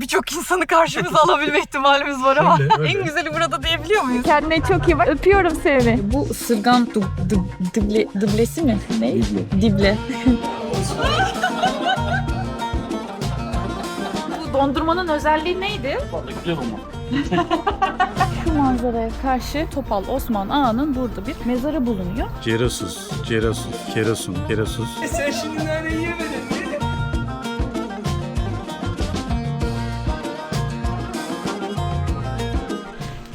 birçok insanı karşımıza alabilme ihtimalimiz var ama Öyle. en güzeli burada diyebiliyor muyuz? Kendine çok iyi bak. Öpüyorum seni. Bu ısırgan diblesi mi? Ne? Dible. Bu dondurmanın özelliği neydi? Güzel olma. Şu manzaraya karşı Topal Osman Ağa'nın burada bir mezarı bulunuyor. Cerasus, Kerasun. Sen şimdi nane yemedin mi?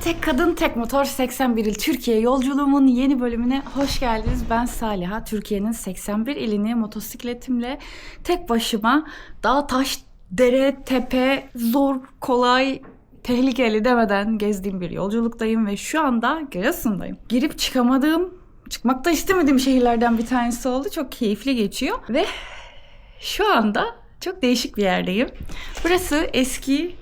Tek Kadın Tek Motor 81 il Türkiye yolculuğumun yeni bölümüne hoş geldiniz. Ben Saliha. Türkiye'nin 81 ilini motosikletimle tek başıma dağ, taş, dere, tepe, zor, kolay, tehlikeli demeden gezdiğim bir yolculuktayım ve şu anda Giresun'dayım. Girip çıkmak da istemediğim şehirlerden bir tanesi oldu. Çok keyifli geçiyor ve şu anda çok değişik bir yerdeyim. Burası eski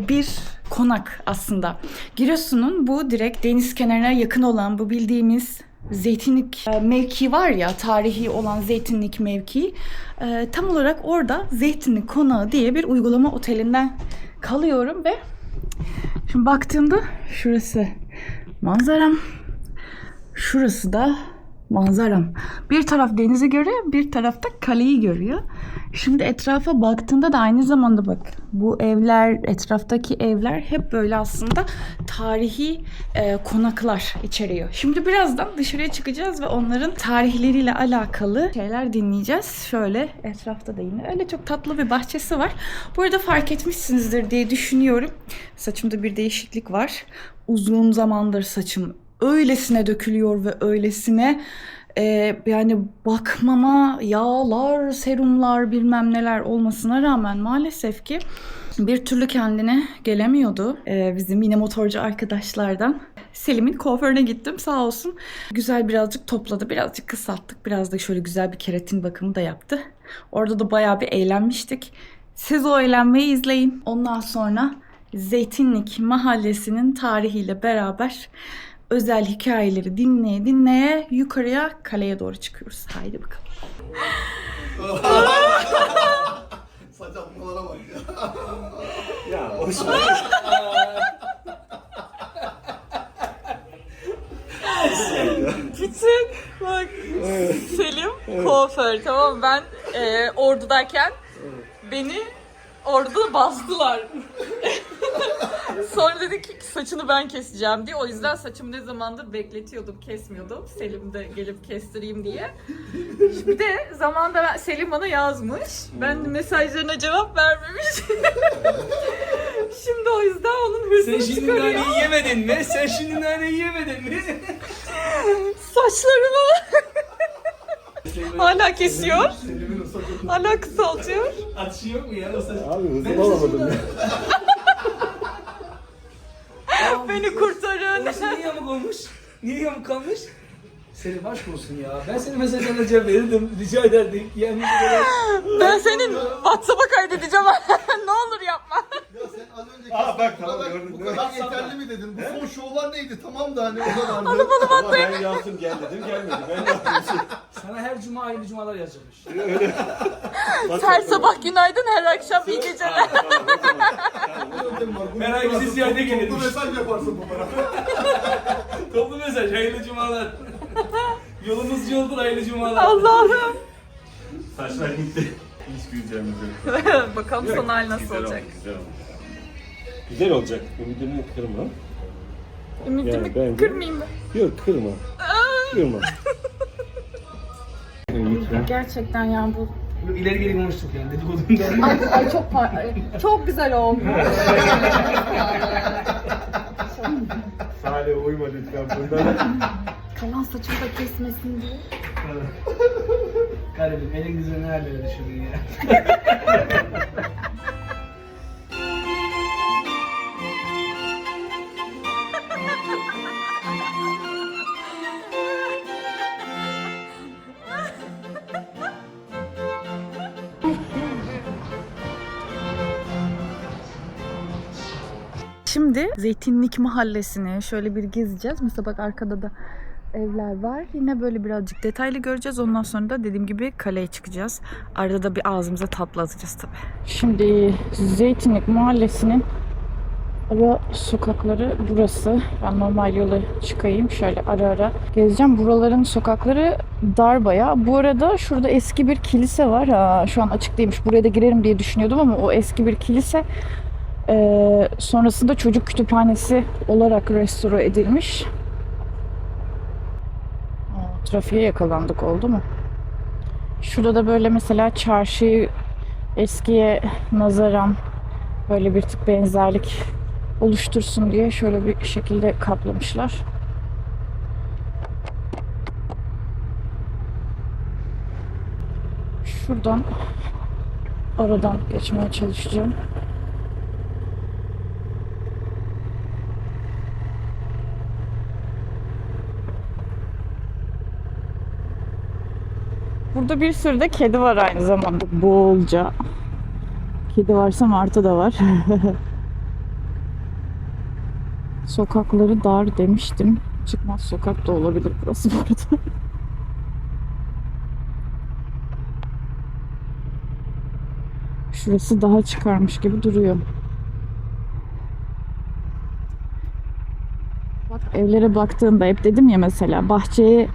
bir konak aslında. Giresun'un bu direkt deniz kenarına yakın olan bu bildiğimiz zeytinlik mevki var ya, tarihi olan zeytinlik mevki. Tam olarak orada Zeytinlik Konağı diye bir uygulama otelinden kalıyorum ve şimdi baktığımda şurası manzaram. Şurası da manzaram. Bir taraf denizi görüyor, bir tarafta kaleyi görüyor. Şimdi etrafa baktığında da aynı zamanda bak, bu evler, etraftaki evler hep böyle aslında tarihi konaklar içeriyor. Şimdi birazdan dışarıya çıkacağız ve onların tarihleriyle alakalı şeyler dinleyeceğiz. Şöyle etrafta da yine öyle çok tatlı bir bahçesi var. Bu arada fark etmişsinizdir diye düşünüyorum. Saçımda bir değişiklik var. Uzun zamandır saçım öylesine dökülüyor ve öylesine yani bakmama yağlar, serumlar bilmem neler olmasına rağmen maalesef ki bir türlü kendine gelemiyordu. Bizim yine motorcu arkadaşlardan Selim'in kuaförüne gittim, sağ olsun. Güzel birazcık topladı, birazcık kısalttık. Biraz da şöyle güzel bir keratin bakımı da yaptı. Orada da bayağı bir eğlenmiştik. Siz o eğlenmeyi izleyin. Ondan sonra Zeytinlik Mahallesi'nin tarihiyle beraber özel hikayeleri dinleye dinleye yukarıya, kaleye doğru çıkıyoruz. Haydi bakalım. Saçmalara bak ya. Ya hoş ver. Bütün bak Selim kuaför, tamam mı? Ben ordudayken beni orada bastılar. Sonra dedi ki saçını ben keseceğim diye. O yüzden saçımı ne zamandır bekletiyordum, kesmiyordum. Selim de gelip kestireyim diye. Bir de zamanda Selim bana yazmış. Ben de mesajlarına cevap vermemiş. Şimdi o yüzden onun hırsını Sen şimdi çıkarıyor. naneyi yemedin mi? Sen şimdi naneyi yemedin mi? Saçlarımı hala kesiyor. Hala kısaltıyor. Atışı yok mu ya o saç? Abi hızlı olamadım ya. Beni kurtarın. Orası niye yamuk olmuş? Niye yamuk kalmış? Selim aşk olsun ya. Ben senin mesajlarına cevap verirdim. Rica ederdim. Yani Ben senin WhatsApp'a kaydedeceğim. Ne olur yapma. Ya sen az önce Bak, bu tamam, kadar, gördüm, bu gördüm. kadar yeterli mi dedin? Bu son şovlar neydi? Tamam da hani o da vardı. Ama ben yazdım gel dedim gelmedi. Ben yaptım. sana her cuma hayırlı cumalar yazacakmış. Her sabah günaydın, her akşam iyi geceler. Merak bizi ziyarete Toplu gelirmiş. mesaj yaparsın bu bana. Toplu mesaj hayırlı cumalar. Yolumuz yoldur hayırlı cumalar. Allah'ım. Saçlar gitti. Hiç güleceğimiz yok. Bakalım son hali nasıl Güzel olacak. olmuş, güzel olmuş. Güzel olacak. Ümidimi kırma. Ümidimi Yani bence- kırmayayım mı? Yok kırma. Kırma. Lütfen. Gerçekten yani bu. İleri geri konuştuk yani dedikodundan. Ay çok güzel oldu. Salih uyma lütfen bundan. Kalan saçımı da kesmesin diye. Kardeşim elin güzel nerelere düşürdün ya. Şimdi Zeytinlik Mahallesi'ni şöyle bir gezeceğiz. Mesela bak arkada da evler var. Yine böyle birazcık detaylı göreceğiz. Ondan sonra da dediğim gibi kaleye çıkacağız. Arada da bir ağzımıza tatlı atacağız tabii. Şimdi Zeytinlik Mahallesi'nin ara sokakları burası. Ben normal yola çıkayım. Şöyle ara ara gezeceğim. Buraların sokakları dar bayağı. Bu arada şurada eski bir kilise var. Şu an açık değilmiş. Buraya da girerim diye düşünüyordum ama o eski bir kilise sonrasında çocuk kütüphanesi olarak restore edilmiş. Trafiğe yakalandık, oldu mu? Şurada da böyle mesela çarşıyı eskiye nazaran böyle bir tık benzerlik oluştursun diye şöyle bir şekilde kaplamışlar. Şuradan aradan geçmeye çalışacağım. Burada bir sürü de kedi var aynı zamanda. Bolca. Kedi varsa martı da var. Sokakları dar demiştim. Çıkmaz sokak da olabilir burası bu arada. Şurası daha çıkarmış gibi duruyor. Bak evlere baktığında hep dedim ya, mesela bahçeye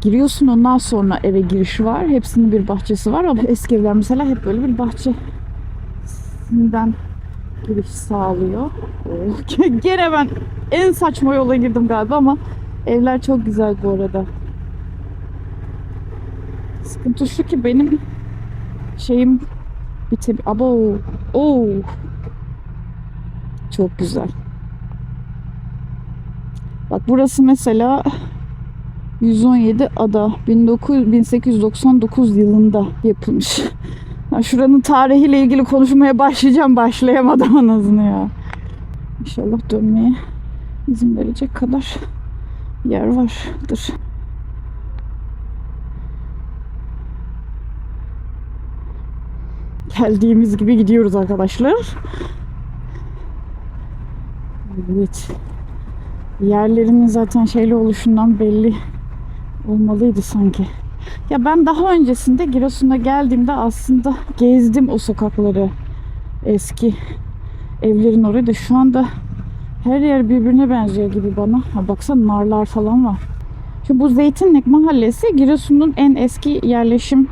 giriyorsun, ondan sonra eve giriş var. Hepsinin bir bahçesi var ama eski evler mesela hep böyle bir bahçesinden giriş sağlıyor. Gene ben en saçma yola girdim galiba ama evler çok güzel bu arada. Sıkıntı şu ki benim şeyim abo. Oo. Çok güzel. Bak burası mesela 117 ada 1899 yılında yapılmış. Ya şuranın tarihiyle ilgili konuşmaya başlayamadım anasını ya. İnşallah dönmeye izin verecek kadar yer vardır. Geldiğimiz gibi gidiyoruz arkadaşlar. Evet. Yerlerinin zaten şeyli oluşundan belli olmalıydı sanki. Ya ben daha öncesinde Giresun'a geldiğimde aslında gezdim o sokakları. Eski evlerin orayı da, şu anda her yer birbirine benziyor gibi bana. Ha, baksana narlar falan var. Şimdi bu Zeytinlik Mahallesi Giresun'un en eski yerleşim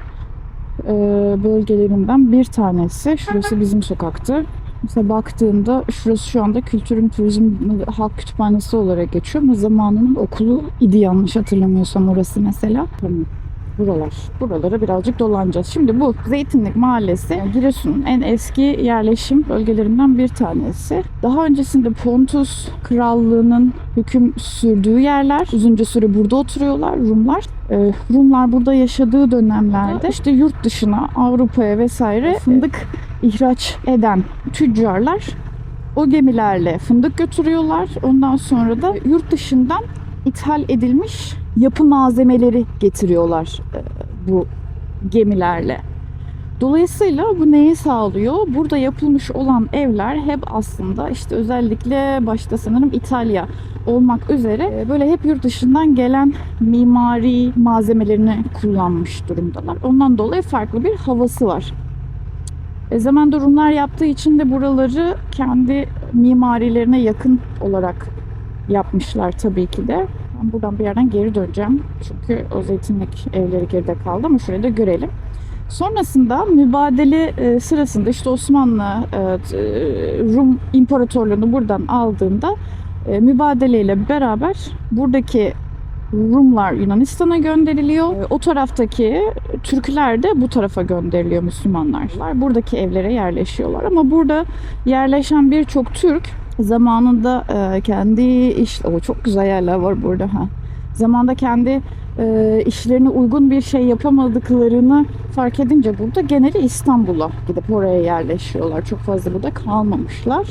bölgelerinden bir tanesi. Şurası bizim sokaktı. Mesela baktığımda şurası şu anda Kültürün Turizm Halk Kütüphanesi olarak geçiyor ama zamanının okulu idi yanlış hatırlamıyorsam orası mesela. Tamam. Buralara birazcık dolanacağız. Şimdi bu Zeytinlik Mahallesi Giresun'un en eski yerleşim bölgelerinden bir tanesi. Daha öncesinde Pontus Krallığı'nın hüküm sürdüğü yerler. Uzunca süre burada oturuyorlar Rumlar. Rumlar burada yaşadığı dönemlerde işte yurt dışına, Avrupa'ya vesaire fındık ihraç eden tüccarlar o gemilerle fındık götürüyorlar. Ondan sonra da yurt dışından ithal edilmiş yapı malzemeleri getiriyorlar bu gemilerle. Dolayısıyla bu neyi sağlıyor? Burada yapılmış olan evler hep aslında işte özellikle başta sanırım İtalya olmak üzere böyle hep yurt dışından gelen mimari malzemelerini kullanmış durumdalar. Ondan dolayı farklı bir havası var. Zamanda Rumlar yaptığı için de buraları kendi mimarilerine yakın olarak yapmışlar tabii ki de. Ben buradan bir yerden geri döneceğim. Çünkü o zeytinlik evleri geride kaldı ama şurayı da görelim. Sonrasında mübadele sırasında işte Osmanlı Rum İmparatorluğunu buradan aldığında mübadeleyle beraber buradaki Rumlar Yunanistan'a gönderiliyor. O taraftaki Türkler de bu tarafa gönderiliyor, Müslümanlar. Buradaki evlere yerleşiyorlar ama burada yerleşen birçok Türk zamanında kendi çok güzel yerler var burada. Zamanında kendi işlerine uygun bir şey yapamadıklarını fark edince burada geneli İstanbul'a gidip oraya yerleşiyorlar. Çok fazla burada kalmamışlar.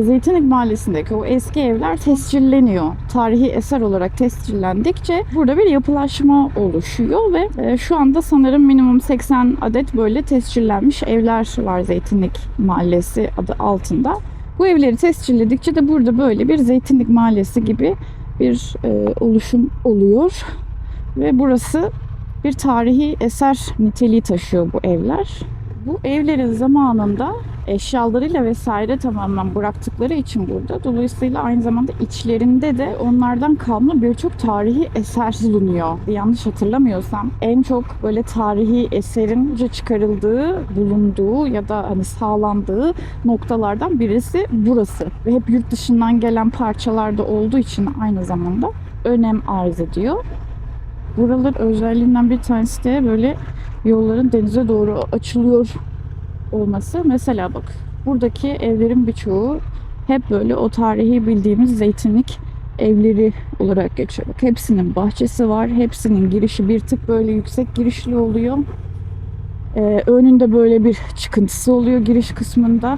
Zeytinlik Mahallesi'ndeki o eski evler tescilleniyor. Tarihi eser olarak tescillendikçe burada bir yapılaşma oluşuyor ve şu anda sanırım minimum 80 adet böyle tescillenmiş evler var Zeytinlik Mahallesi adı altında. Bu evleri tescilledikçe de burada böyle bir zeytinlik mahallesi gibi bir oluşum oluyor. Ve burası bir tarihi eser niteliği taşıyor bu evler. Bu evlerin zamanında eşyalarıyla vesaire tamamen bıraktıkları için burada. Dolayısıyla aynı zamanda içlerinde de onlardan kalma birçok tarihi eser bulunuyor. Yanlış hatırlamıyorsam en çok böyle tarihi eserin çıkarıldığı, bulunduğu ya da hani sağlandığı noktalardan birisi burası. Ve hep yurt dışından gelen parçalarda olduğu için aynı zamanda önem arz ediyor. Buraların özelliğinden bir tanesi de böyle yolların denize doğru açılıyor olması. Mesela bak, buradaki evlerin birçoğu hep böyle o tarihi bildiğimiz zeytinlik evleri olarak geçiyor. Bak, hepsinin bahçesi var. Hepsinin girişi bir tık böyle yüksek girişli oluyor. Önünde böyle bir çıkıntısı oluyor giriş kısmında.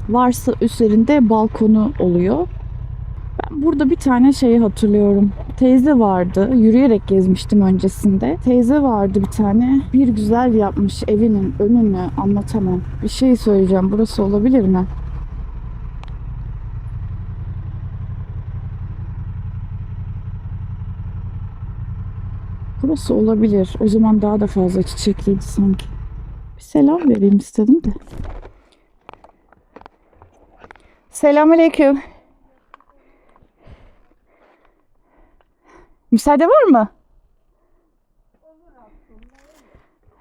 Varsa üzerinde balkonu oluyor. Ben burada bir tane şeyi hatırlıyorum. Teyze vardı. Yürüyerek gezmiştim öncesinde. Teyze vardı bir tane. Bir güzel yapmış evinin önünü, anlatamam. Bir şey söyleyeceğim. Burası olabilir mi? Burası olabilir. O zaman daha da fazla çiçekliydi sanki. Bir selam vereyim istedim de. Selamünaleyküm. Müsaade var mı?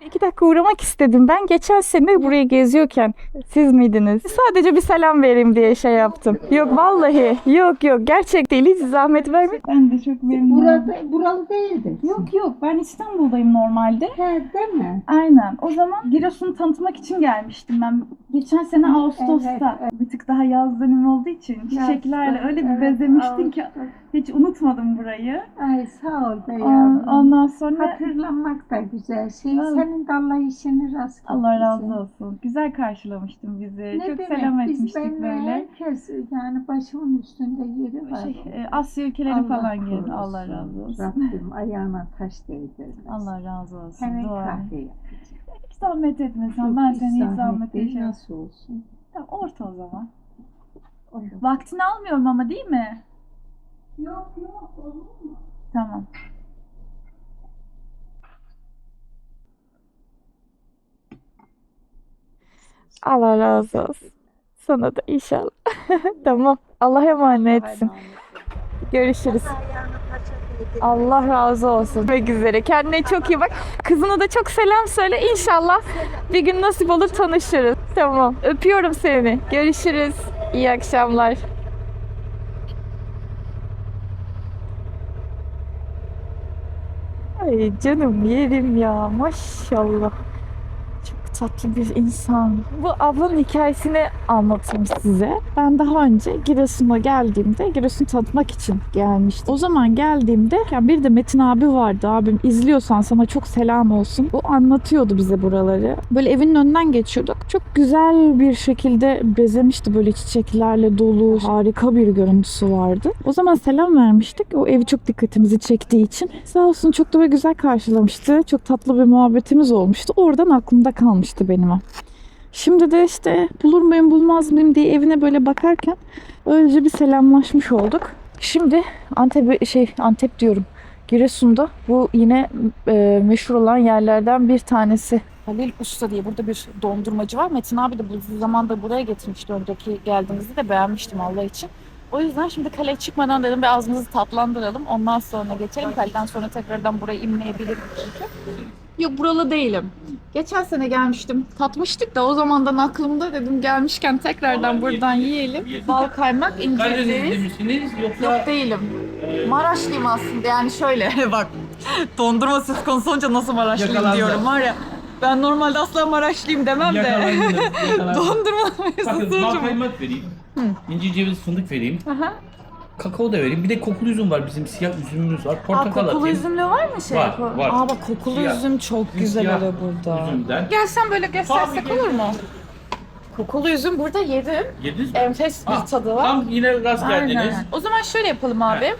2 dakika uğramak istedim. Ben geçen sene burayı geziyorken siz miydiniz? Sadece bir selam vereyim diye şey yaptım. Yok vallahi. Yok gerçek değil. Hiç zahmet vermeyin. Ben de çok memnunum. Buralı değildi. Yok ben İstanbul'dayım normalde. He, değil mi? Aynen. O zaman Giresun'u tanıtmak için gelmiştim ben. Geçen sene Ağustos'ta. Evet. Bir tık daha yaz dönemi olduğu için çiçeklerle öyle bir bezemiştim ki hiç unutmadım burayı. Ay sağ ol be yavrum. Ondan sonra Hatırlanmak da güzel şey. Evet. Senin de Allah işini rast getirsin. Allah razı olsun. Güzel karşılamıştın bizi. Ne Çok demek? selam Biz etmiştik benimle böyle. herkes yani başımın üstünde yeri var. Asya ülkeleri Allah falan geldi. korusun. Allah razı olsun. Rabbim ayağına taş değdirmez. Allah razı olsun. Hemen Dua. kahve yapacağım. Hiç zahmet etmesen. Yok, Ben hiç seni hiç zahmet değil, yaşamam. nasıl olsun? Tamam, orta o zaman. Olur. Vaktini almıyorum ama değil mi? Yok olur mu? Tamam. Allah razı olsun. Sana da inşallah. Tamam. Allah'a emanetsin. Görüşürüz. Allah razı olsun. Görüşmek üzere. Kendine çok iyi bak. Kızına da çok selam söyle. İnşallah bir gün nasip olur tanışırız. Tamam. Öpüyorum seni. Görüşürüz. İyi akşamlar. Ay canım yerim ya. Maşallah. Çok tatlı bir insan. Bu ablanın hikayesini anlatayım size. Ben daha önce Giresun'a geldiğimde Giresun'u tanıtmak için gelmiştim. O zaman geldiğimde ya bir de Metin abi vardı. Abim izliyorsan sana çok selam olsun. O anlatıyordu bize buraları. Böyle evinin önünden geçiyorduk. Çok güzel bir şekilde bezemişti, böyle çiçeklerle dolu. Harika bir görüntüsü vardı. O zaman selam vermiştik. O evi çok dikkatimizi çektiği için. Sağ olsun çok da böyle güzel karşılamıştı. Çok tatlı bir muhabbetimiz olmuştu. Oradan aklımda kalmıştı benim o. Şimdi de işte bulur muyum bulmaz mıyım diye evine böyle bakarken öylece bir selamlaşmış olduk. Şimdi Antep diyorum. Giresun'da bu yine meşhur olan yerlerden bir tanesi. Halil Usta diye burada bir dondurmacı var. Metin abi de bu zamanda buraya getirmişti. Önceki geldiğimizde de beğenmiştim Allah için. O yüzden şimdi kaleye çıkmadan dedim bir ağzımızı tatlandıralım. Ondan sonra geçelim. Kaleden sonra tekrardan buraya inmeyebilirim çünkü. Yok buralı değilim. Geçen sene gelmiştim. Tatmıştık da o zamandan aklımda dedim gelmişken tekrardan buradan yiyelim. Bal kaymak, incir ceviz. misiniz Yok değilim. Maraşlıyım aslında yani şöyle bak. Dondurma söz konusu olunca nasıl Maraşlıyım Yakalandı. diyorum var ya. Ben normalde asla Maraşlıyım demem de. Dondurma mevzusu Bakın bal olunca. kaymak vereyim. İncir ceviz fındık vereyim. Aha. Kakao da vereyim. Bir de kokulu üzüm var. Bizim siyah üzümümüz var. Portakal Kokulu atayım. üzümlü var mı şey? Var, var. Aa bak kokulu Siyah. üzüm çok güzel Siyah oluyor burada. üzümden. Gelsen böyle göstersek Tabii, olur mu? Kokulu üzüm burada yedim. Yediniz mi? Enfes bir Ah, tadı var. Tam yine rast geldiniz. Aynen. O zaman şöyle yapalım abi.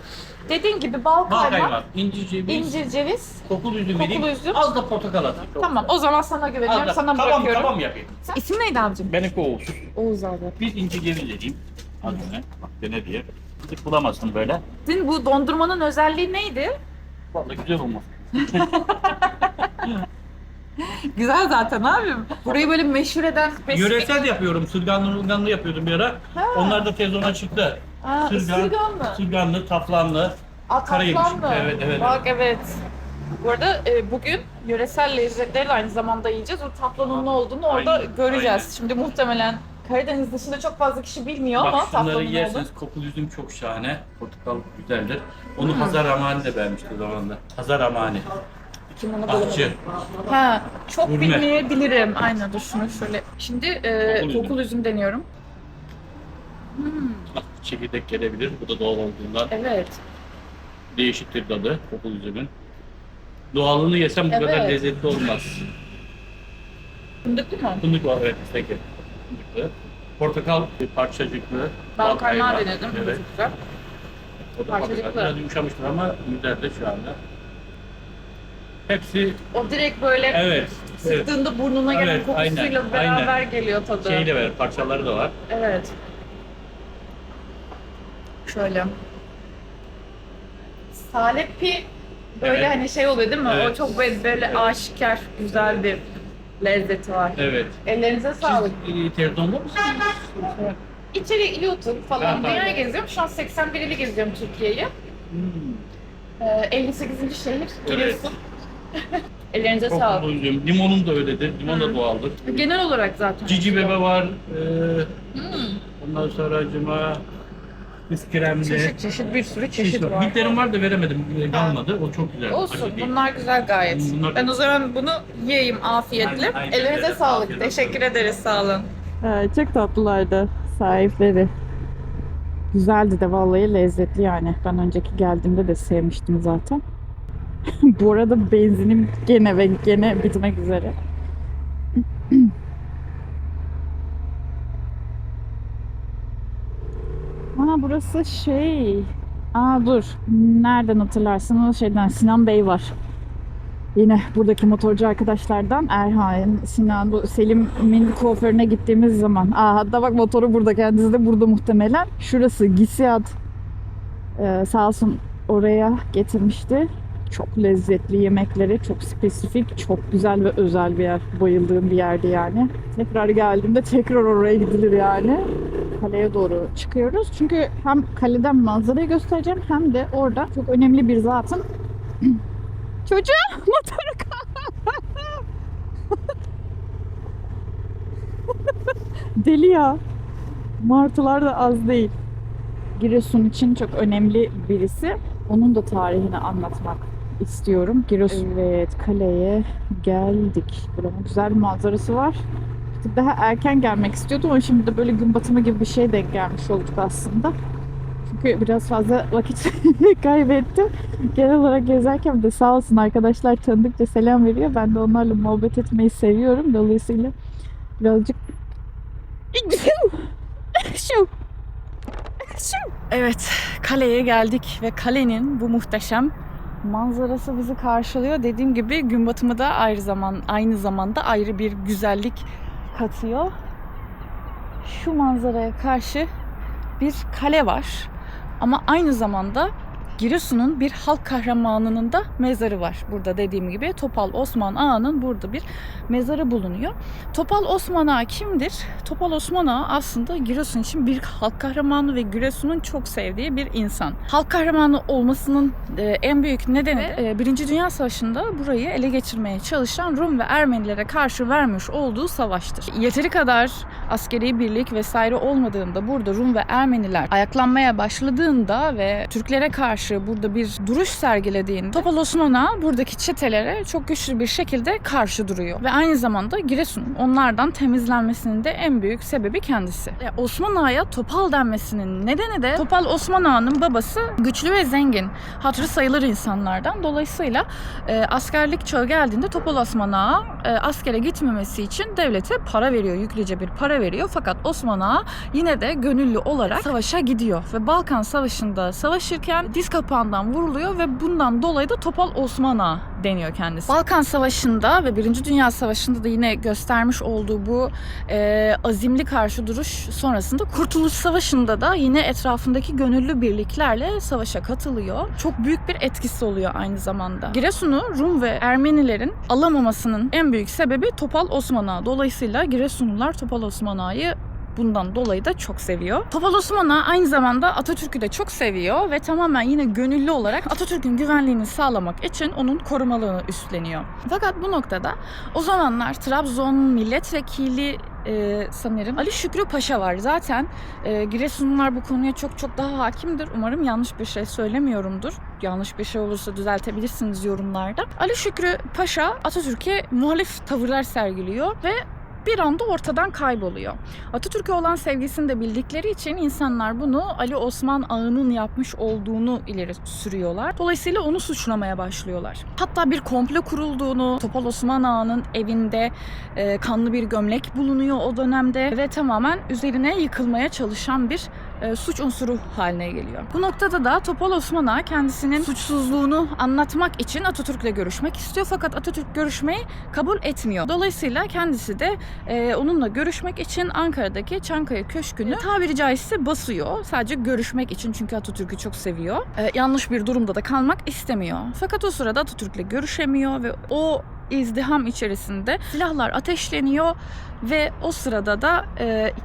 Dediğin gibi bal Bal kaymak, kaymak, incir ceviz, incir ceviz. kokulu üzüm Kokulu vereyim. üzüm. Az da portakal atayım. Çok Tamam, güzel. o zaman sana Az güveniyorum. da Sana kabam bırakıyorum. kabam yapayım. İsim neydi abicim? Benim Oğuz. Oğuz abi. Bir incir ceviz vereyim. Al dene. Bak dene diye. Hiç bulamazsın böyle. Sizin bu dondurmanın özelliği neydi? Vallahi güzel olmaz. Güzel zaten abim. Burayı böyle meşhur eden Yöresel yapıyorum. Sırganlı yapıyordum bir ara. Onlar da tezona çıktı. Aa, ısırgan mı? Sırganlı, taflanlı. Karaymış. Ataplan mı? Evet, evet. Bak evet. Bu arada bugün yöresel lezzetleri de aynı zamanda yiyeceğiz. O taplanın ne olduğunu orada Aynen, göreceğiz. aynen. Şimdi muhtemelen Karadeniz dışında çok fazla kişi bilmiyor ama Bak şunları taplanın ne olduğunu. yerseniz kokulu üzüm çok şahane. Portakal güzeldir. Onu Hazar Amani de beğenmişti zamanında. Hazar Amani. Kim onu Ahçı. bilir? Ha, çok Gurme. bilmeyebilirim. Aynen dur şunu şöyle. Şimdi kokulu üzüm deniyorum. Bak çekirdek gelebilir. Bu da doğal olduğundan. Evet. Değişiktir tadı kokulu üzümün. Doğalını yesem bu kadar Evet. lezzetli olmaz. Fındıklı mı? Fındık var evet peki. Fındıklı. Portakal parçacıklı. Bal kaymağı kaymağı. denedim. Evet. Çok güzel. O da Parçacıklı. portakal. Biraz yumuşamıştır ama güzel de şu anda. Hepsi O direkt böyle evet. Evet. sıktığında burnuna gelen Evet, kokusuyla aynen, beraber aynen. geliyor tadı. Şey de var, parçaları da var. Evet. Şöyle. Salepi böyle Evet. hani şey oluyor değil mi? Evet. O çok böyle aşikar, güzel bir lezzeti var. Evet. Ellerinize sağlık. Siz Trabzon'da mısınız? İçeri YouTube falan. Ha, Dünyayı tamam. geziyorum. Şu an 81 ili geziyorum Türkiye'yi. 58. şehir Evet. Giresun. Ellerinize Çok sağlık. mutluyum. Limonum da öyledir. Limon da doğaldır. Genel olarak zaten. Cici bebe var. Hmm. Ondan sonra acıma, kremli. Çeşit bir sürü çeşit var. Bitlerim var da veremedim. Kalmadı. O çok güzel. Olsun. Acı değil. Bunlar güzel gayet. Bunlar- Ben o zaman bunu yiyeyim afiyetle. Aynen, aynen Ellerinize öyle. sağlık. Afiyet olsun. Teşekkür ederiz. Sağ olun. Çok tatlılardı sahipleri. Güzeldi de vallahi lezzetli yani. Ben önceki geldiğimde de sevmiştim zaten. Bu arada benzinim gene ve gene bitmek üzere. Burası şey... dur. Nereden hatırlarsın? O şeyden Sinan Bey var. Yine buradaki motorcu arkadaşlardan Erhan, Sinan, bu Selim'in kuaförüne gittiğimiz zaman. Hatta bak motoru burada, kendisi de burada muhtemelen. Şurası Gisiyat. Sağ olsun oraya getirmişti. Çok lezzetli yemekleri, çok spesifik, çok güzel ve özel bir yer. Bayıldığım bir yerdi yani. Tekrar geldiğimde tekrar oraya gidilir yani. Kaleye doğru çıkıyoruz. Çünkü hem kaleden manzarayı göstereceğim hem de orada çok önemli bir zatın çocuğum motoru deli ya. Martılar da az değil. Giresun için çok önemli birisi. Onun da tarihini anlatmak istiyorum. Giresun. Evet, kaleye geldik. Buranın güzel bir manzarası var. Bir tık daha erken gelmek istiyordum ama şimdi de böyle gün batımı gibi bir şey denk gelmiş olduk aslında. Çünkü biraz fazla vakit kaybettim. Genel olarak gezerken de sağ olsun arkadaşlar tanıdıkça selam veriyor. Ben de onlarla muhabbet etmeyi seviyorum. Dolayısıyla birazcık Evet, kaleye geldik ve kalenin bu muhteşem manzarası bizi karşılıyor. Dediğim gibi gün batımı da aynı zamanda ayrı bir güzellik katıyor. Şu manzaraya karşı bir kale var. Ama aynı zamanda Giresun'un bir halk kahramanının da mezarı var. Burada dediğim gibi Topal Osman Ağa'nın burada bir mezarı bulunuyor. Topal Osman Ağa kimdir? Topal Osman Ağa aslında Giresun için bir halk kahramanı ve Giresun'un çok sevdiği bir insan. Halk kahramanı olmasının en büyük nedeni Birinci Dünya Savaşı'nda burayı ele geçirmeye çalışan Rum ve Ermenilere karşı vermiş olduğu savaştır. Yeteri kadar askeri birlik vesaire olmadığında burada Rum ve Ermeniler ayaklanmaya başladığında ve Türklere karşı burada bir duruş sergilediğinde Topal Osman Ağa buradaki çetelere çok güçlü bir şekilde karşı duruyor. Ve aynı zamanda Giresun'un onlardan temizlenmesinin de en büyük sebebi kendisi. Osman Ağa'ya Topal denmesinin nedeni de Topal Osman Ağa'nın babası güçlü ve zengin, hatırı sayılır insanlardan. Dolayısıyla askerlik çağı geldiğinde Topal Osman Ağa askere gitmemesi için devlete para veriyor. Yüklüce bir para veriyor. Fakat Osman Ağa yine de gönüllü olarak savaşa gidiyor. Ve Balkan Savaşı'nda savaşırken diz kapağından vuruluyor ve bundan dolayı da Topal Osman Ağa deniyor kendisi. Balkan Savaşı'nda ve 1. Dünya Savaşı'nda da yine göstermiş olduğu bu azimli karşı duruş sonrasında Kurtuluş Savaşı'nda da yine etrafındaki gönüllü birliklerle savaşa katılıyor. Çok büyük bir etkisi oluyor aynı zamanda. Giresun'u Rum ve Ermenilerin alamamasının en büyük sebebi Topal Osman Ağa. Dolayısıyla Giresunlular Topal Osman Ağa'yı bundan dolayı da çok seviyor. Topal Osman Ağa aynı zamanda Atatürk'ü de çok seviyor ve tamamen yine gönüllü olarak Atatürk'ün güvenliğini sağlamak için onun korumalığını üstleniyor. Fakat bu noktada o zamanlar Trabzon milletvekili sanırım Ali Şükrü Paşa var. Zaten Giresunlular bu konuya çok daha hakimdir. Umarım yanlış bir şey söylemiyorumdur. Yanlış bir şey olursa düzeltebilirsiniz yorumlarda. Ali Şükrü Paşa Atatürk'e muhalif tavırlar sergiliyor ve bir anda ortadan kayboluyor. Atatürk'e olan sevgisini de bildikleri için insanlar bunu Ali Osman Ağa'nın yapmış olduğunu ileri sürüyorlar. Dolayısıyla onu suçlamaya başlıyorlar. Hatta bir komplo kurulduğunu, Topal Osman Ağa'nın evinde kanlı bir gömlek bulunuyor o dönemde ve tamamen üzerine yıkılmaya çalışan bir suç unsuru haline geliyor. Bu noktada da Topal Osman Ağa kendisinin suçsuzluğunu anlatmak için Atatürk'le görüşmek istiyor fakat Atatürk görüşmeyi kabul etmiyor. Dolayısıyla kendisi de onunla görüşmek için Ankara'daki Çankaya Köşkü'nü tabiri caizse basıyor. Sadece görüşmek için çünkü Atatürk'ü çok seviyor. Yanlış bir durumda da kalmak istemiyor. Fakat o sırada Atatürk'le görüşemiyor ve o izdiham içerisinde silahlar ateşleniyor ve o sırada da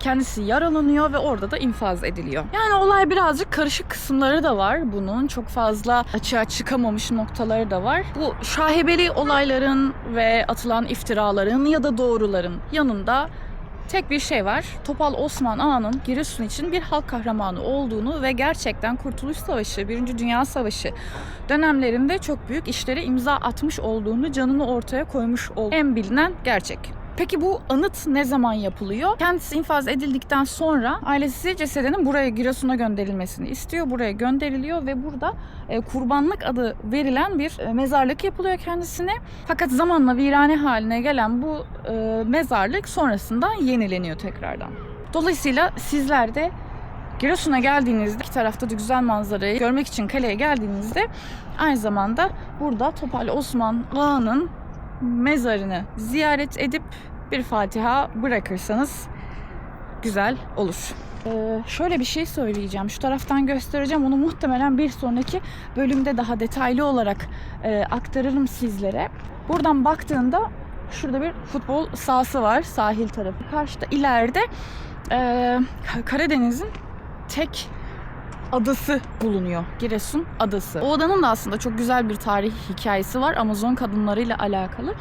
kendisi yaralanıyor ve orada da infaz ediliyor. Yani olay birazcık karışık kısımları da var bunun. Çok fazla açığa çıkamamış noktaları da var. Bu şaibeli olayların ve atılan iftiraların ya da doğruların yanında tek bir şey var. Topal Osman Ağa'nın Giresun için bir halk kahramanı olduğunu ve gerçekten Kurtuluş Savaşı, 1. Dünya Savaşı dönemlerinde çok büyük işlere imza atmış olduğunu, canını ortaya koymuş olduğu en bilinen gerçek. Peki bu anıt ne zaman yapılıyor? Kendisi infaz edildikten sonra ailesi cesedinin buraya Giresun'a gönderilmesini istiyor. Buraya gönderiliyor ve burada kurbanlık adı verilen bir mezarlık yapılıyor kendisine. Fakat zamanla virane haline gelen bu mezarlık sonrasında yenileniyor tekrardan. Dolayısıyla sizler de Giresun'a geldiğinizde iki tarafta da güzel manzarayı görmek için kaleye geldiğinizde aynı zamanda burada Topal Osman Ağa'nın mezarını ziyaret edip bir Fatiha bırakırsanız güzel olur. Şöyle bir şey söyleyeceğim. Şu taraftan göstereceğim. Onu muhtemelen bir sonraki bölümde daha detaylı olarak aktarırım sizlere. Buradan baktığında şurada bir futbol sahası var. Sahil tarafı. Karşıda ileride Karadeniz'in tek adası bulunuyor. Giresun Adası. O adanın da aslında çok güzel bir tarihi hikayesi var. Amazon kadınlarıyla alakalı.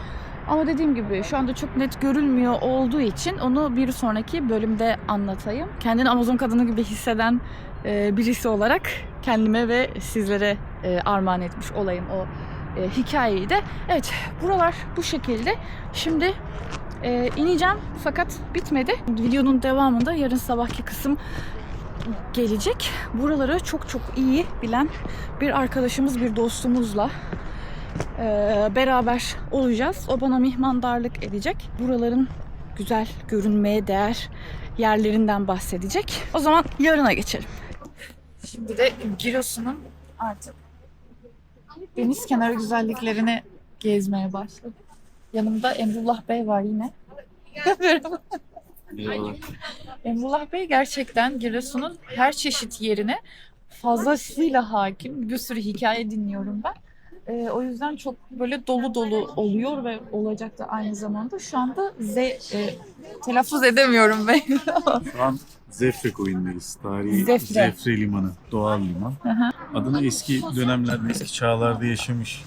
Ama dediğim gibi şu anda çok net görülmüyor olduğu için onu bir sonraki bölümde anlatayım. Kendini Amazon kadını gibi hisseden birisi olarak kendime ve sizlere armağan etmiş olayım o hikayeyi de. Evet, buralar bu şekilde. Şimdi ineceğim fakat bitmedi. Videonun devamında yarın sabahki kısım gelecek. Buraları çok iyi bilen bir arkadaşımız, bir dostumuzla beraber olacağız. O bana mihmandarlık edecek. Buraların güzel, görünmeye değer yerlerinden bahsedecek. O zaman yarına geçelim. Şimdi de Giresun'un artık deniz kenarı güzelliklerini gezmeye başladım. Yanımda Emrullah Bey var yine. Emrullah Bey gerçekten Giresun'un her çeşit yerine fazlasıyla hakim. Bir sürü hikaye dinliyorum ben. O yüzden çok böyle dolu oluyor ve olacak da aynı zamanda. Şu anda telaffuz edemiyorum ben. Şu an Zefre koyundayız. Tarihi Zefre. Zefre Limanı, doğal liman. Adını eski dönemlerde, eski çağlarda yaşamış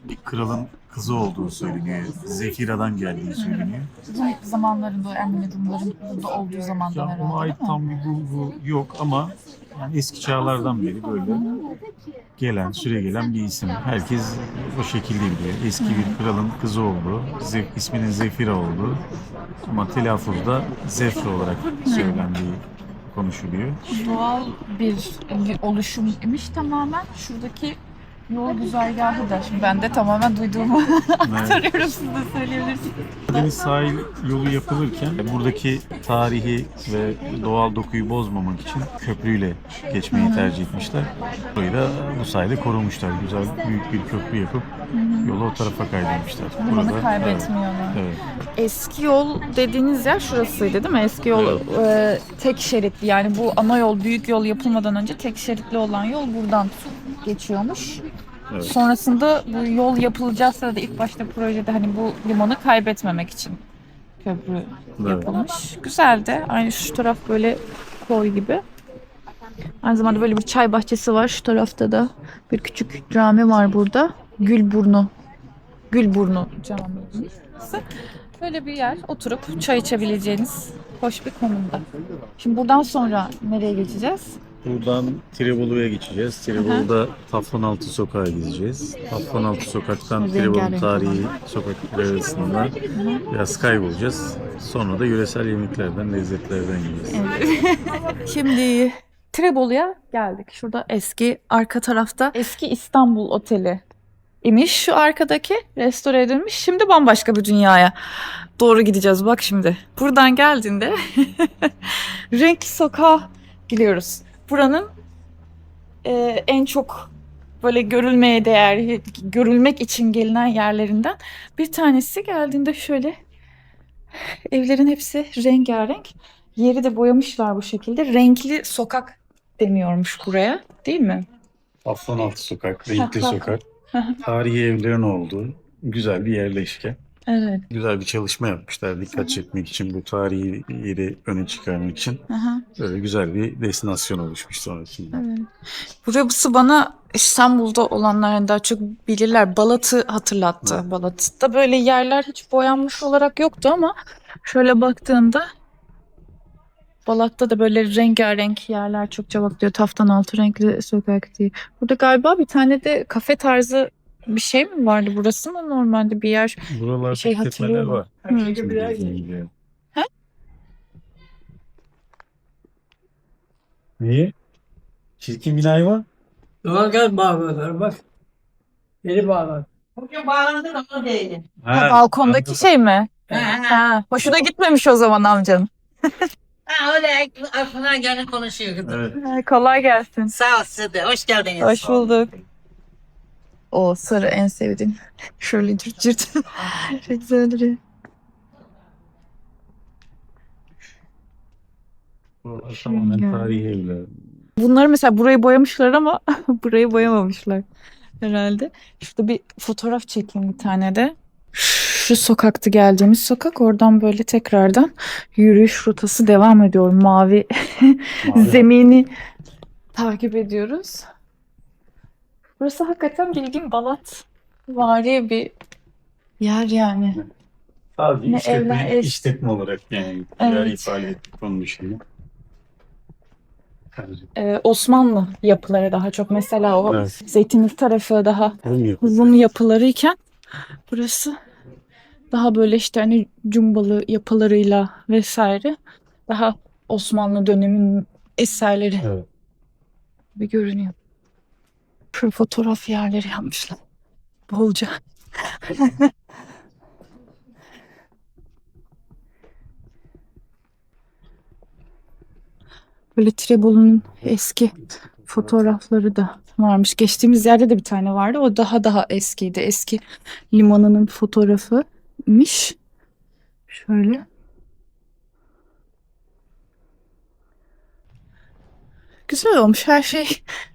bir kralın kızı olduğu söyleniyor. Zefira'dan geldiği söyleniyor. Bizim zamanlarında o Ermeni Rumların burada olduğu zamandan Ya herhalde. ona ait tam bir bulgu yok ama yani eski çağlardan beri böyle süregelen bir isim. Herkes o şekilde biliyor. Eski bir kralın kızı olduğu, isminin Zefira olduğu ama telaffuzda Zefre olarak söylendiği konuşuluyor. Doğal bir oluşum imiş tamamen. Şuradaki yol güzergahı da. Şimdi ben de tamamen duyduğumu aktarıyorum, siz de söyleyebilirsiniz. Karadeniz sahil yolu yapılırken buradaki tarihi ve doğal dokuyu bozmamak için köprüyle geçmeyi tercih etmişler. Burayı da bu sayede korumuşlar. Güzel büyük bir köprü yapıp yolu o tarafa kaydırmışlar. Limanı kaybetmiyorlar. Evet. Eski yol dediğiniz yer şurasıydı değil mi? Eski yol tek şeritli, yani bu ana yol, büyük yol yapılmadan önce tek şeritli olan yol buradan geçiyormuş. Evet. Sonrasında bu yol yapılacağı sırada ilk başta projede hani bu limanı kaybetmemek için köprü yapılmış. Güzel de, aynı şu taraf böyle koy gibi. Aynı zamanda böyle bir çay bahçesi var. Şu tarafta da bir küçük cami var burada. Gülburnu Camii. Böyle bir yer, oturup çay içebileceğiniz hoş bir konumda. Şimdi buradan sonra nereye geçeceğiz? Buradan Tirebolu'ya geçeceğiz. Tirebolu'da Taflanaltı Sokağa gideceğiz. Taflanaltı Sokak'tan Tirebolu tarihi sokakları arasında biraz kaybolacağız. Sonra da yöresel yemeklerden, lezzetlerden yiyeceğiz. Şimdi Tirebolu'ya geldik. Şurada eski, arka tarafta eski İstanbul Oteli imiş. Şu arkadaki restore edilmiş. Şimdi bambaşka bir dünyaya doğru gideceğiz. Bak şimdi. Buradan geldiğinde Renkli Sokağa gidiyoruz. Buranın en çok böyle görülmeye değer, görülmek için gelinen yerlerinden bir tanesi. Geldiğinde şöyle evlerin hepsi rengarenk. Yeri de boyamışlar bu şekilde. Renkli Sokak deniyormuş buraya, değil mi? Taflanaltı Sokak, Renkli Sokak. Tarihi evlerin olduğu güzel bir yerleşke. Evet. Güzel bir çalışma yapmışlar dikkat çekmek için, bu tarihi yeri öne çıkarmak için. Böyle güzel bir destinasyon oluşmuş sonrasında. Evet. Burası bana İstanbul'da olanların daha çok bilirler. Balat'ı hatırlattı. Evet. Balat'ta böyle yerler hiç boyanmış olarak yoktu ama şöyle baktığında Balat'ta da böyle rengarenk yerler çokça bakılıyor. Taftanaltı Renkli Sokak diye. Burada galiba bir tane de kafe tarzı bir şey mi vardı? Burası mı normalde bir yer? Buralarda Şey işletmeler hatırlıyorum. var. Şimdi bildiğin gibi. He? Niye? Çirkin bir hayvan. Doğalgaz bağlıyorlar bak. Yeni bağlar. Bugün bağlandı da o değil. Ha, balkondaki şey mi? Ha, hoşuna gitmemiş o zaman amcanın. Ha öyle aklına geleni konuşuyor kızım. Evet. Kolay gelsin. Sağ ol size de. Hoş geldiniz. Hoş bulduk. O sarı en sevdiğim. Şöyle cırt cırt. Çok güzel duruyor. Buralar tamamen tarihi evler. Bunları mesela burayı boyamışlar ama burayı boyamamışlar herhalde. Şurada bir fotoğraf çekeyim bir tane de. Şu sokaktı geldiğimiz sokak. Oradan böyle tekrardan yürüyüş rotası devam ediyor. Mavi zemini takip ediyoruz. Burası hakikaten bildiğin Balat vari bir yer yani. Sadece Ne evler, işletme olarak yani Evet. faaliyet onun dışında. Osmanlı yapıları daha çok, mesela o Evet. Zeytinlik tarafı daha Olmuyor. Rum yapılarıyken burası daha böyle işte hani cumbalı yapılarıyla vesaire daha Osmanlı döneminin eserleri Evet. gibi görünüyor. Şu fotoğraf yerleri yapmışlar. Bolca. Böyle Tirebolu'nun eski fotoğrafları da varmış. Geçtiğimiz yerde de bir tane vardı. O daha eskiydi. Eski limanının fotoğrafıymış. Şöyle. Güzel olmuş. Her şey